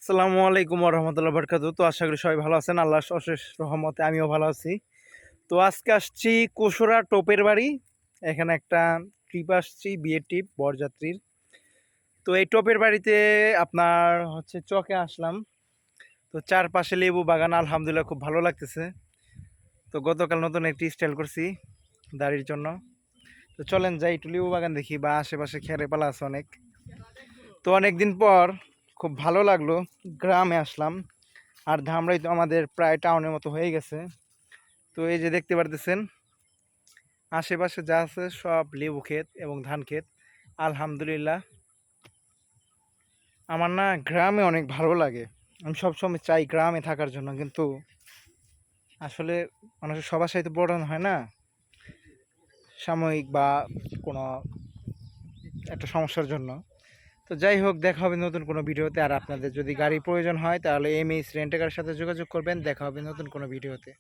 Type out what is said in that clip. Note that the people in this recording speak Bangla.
আসসালামু আলাইকুম রহমতুল্লাহ বরকাতু। তো আশা করি সবাই ভালো আছেন, আল্লাহর অশেষ রহমতে আমিও ভালো আছি। তো আজকে আসছি কুসুরা টোপের বাড়ি। এখানে একটা ট্রিপ আসছি, বিয়ের ট্রিপ বরযাত্রীর। তো এই টোপের বাড়িতে আপনার হচ্ছে চকে আসলাম। তো চারপাশে লেবু বাগান, আলহামদুলিল্লাহ খুব ভালো লাগতেছে। তো গতকাল নতুন একটি স্টাইল করছি দাড়ির জন্য। তো চলেন যাই একটু লেবু বাগান দেখি, বা আশেপাশে খেরেপালা আছে অনেক। তো অনেকদিন পর খুব ভালো লাগলো, গ্রামে আসলাম। আর ধামরাই তো আমাদের প্রায় টাউনের মতো হয়ে গেছে। তো এই যে দেখতে পারতেছেন আশেপাশে যা আছে সব লেবু ক্ষেত এবং ধান ক্ষেত। আলহামদুলিল্লাহ, আমার না গ্রামে অনেক ভালো লাগে। আমি সবসময় চাই গ্রামে থাকার জন্য, কিন্তু আসলে মানুষের সবার সাথে পড়ান হয় না, সাময়িক বা কোনো একটা সমস্যার জন্য। তো যাই হোক, দেখা হবে নতুন কোনো ভিডিওতে। আর আপনাদের যদি গাড়ি প্রয়োজন হয় তাহলে এমএস রেন্টাকারের সাথে যোগাযোগ করবেন। দেখা হবে নতুন কোনো ভিডিওতে।